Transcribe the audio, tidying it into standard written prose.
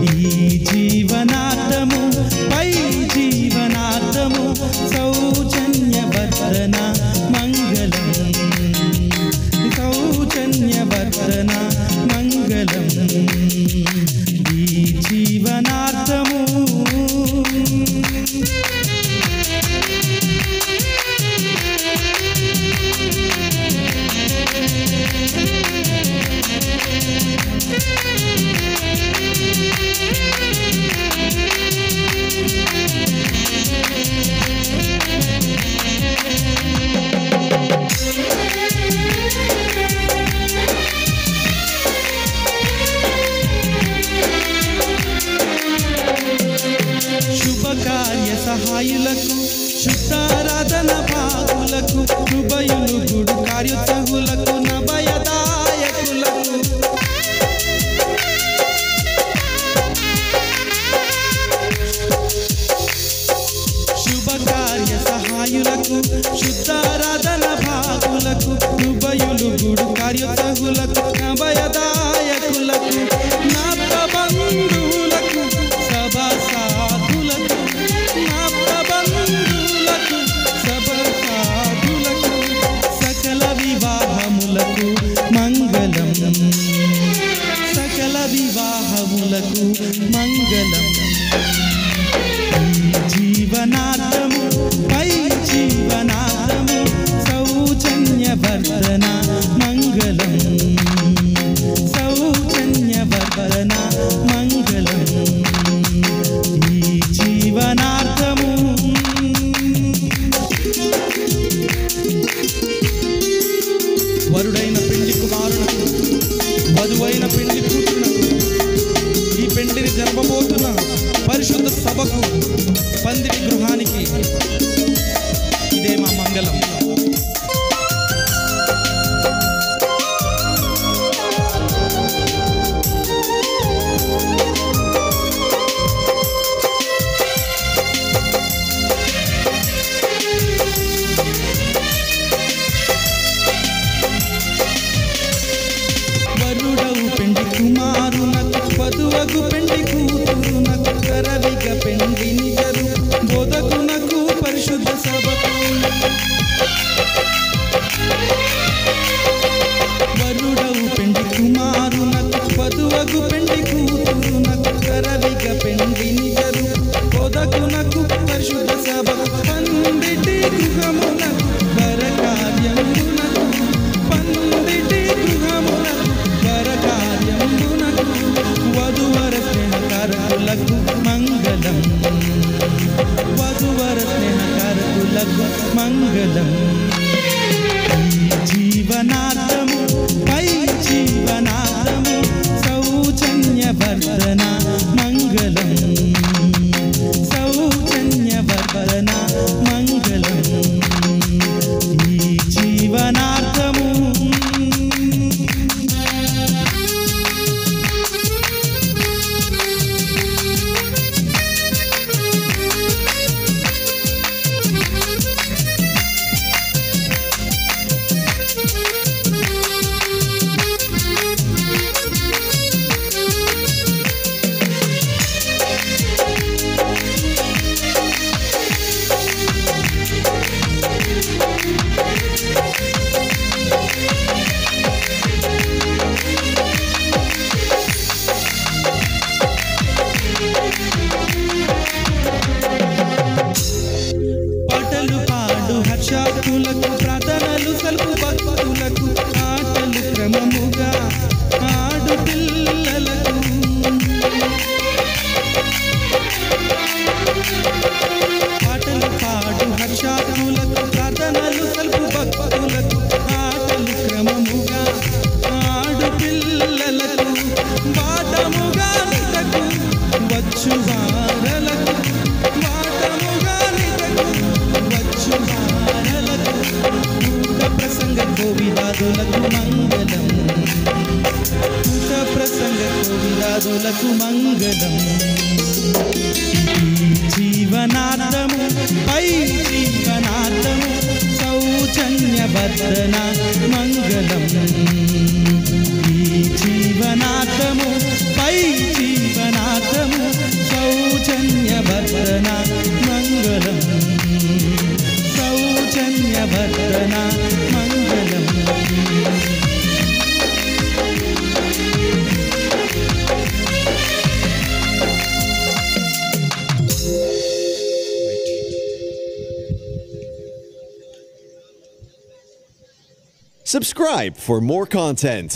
ఈ జీవనార్థము పై జీవనార్థము సౌజన్యవర్ధన మంగళం సౌజన్యవర్ధన మంగళం ఈ జీవనార్థము శుభకార్య సహాయులకు శుద్ధారాధన భాగులకు కృపయులు గుడు కార్యోత్సహులకు నభయదాయకులకు శుభకార్య సహాయులకు శుద్ధారాధన భాగులకు కృపయులు గుడు కార్యోత్సహులకు నభయదాయకులకు నాప్త బంధువులకు సభా సాధులకు నాప్త బంధువులకు సభా సాధులకు సకల వివాహములకు మంగళం సకల వివాహములకు మంగళం జీవనార్థము పై జీవనార్థము సౌజన్యవర్ధన మంగళం సౌజన్యవర్ధన మంగళం ఈ జీవనార్థము వరుడైన పెండ్లి కుమారునకు వధువైన పెండ్లి కూతురునకు ఈ పెండ్లిని జరపబోతున్న పరిశుద్ధ సభకు పందిరి గృహానికి ఇదే మా మంగళం. వరుడవు పెండ్లి కుమారునకు వధువగు పెండ్లి కూతురునకు కరవిగ పెండ్లిని జరు బోధకునకు పరిశుద్ధ సభకు వరుడవు పెండ్లి కుమారునకు వధువగు పెండ్లి కూతురునకు కరవిగ పెండ్లిని జరు బోధకునకు పరిశుద్ధ సభకు పందిటి గృహమునకు వరకార్యమునకు పందిటి గృహమునకు వరకార్యమునకు వధువర స్నేహకారకులకు మంగళం వధువర స్నేహకారకులకు మంగళం జీవనార్థము పై జీవనార్థము సౌజన్యవర్ధన మంగళం సౌజన్యవర్ధన మంగళం ఈ జీవనార్థము పాటలు పాడు హర్షాతులకు ప్రార్థనలు సల్పు భక్తులకు ఆటలు క్రమముగా ఆడు పిల్లలకు పాటలు పాడు హర్షాతులకు ప్రార్థనలు సల్పు భక్తులకు ఆటలు క్రమముగా ఆడు పిల్లలకు బాటముగా నితకు వచ్చువారలకు ప్రసంగ కోవిదాదులకు మంగళం ప్రసంగ కోవిదాదులకు మంగళం జీవనార్థము పై జీవనార్థము సౌజన్యవర్ధన మంగళం ఈ జీవనార్థము పై జీవనార్థము జనార్దన మంగళం. Subscribe for more content.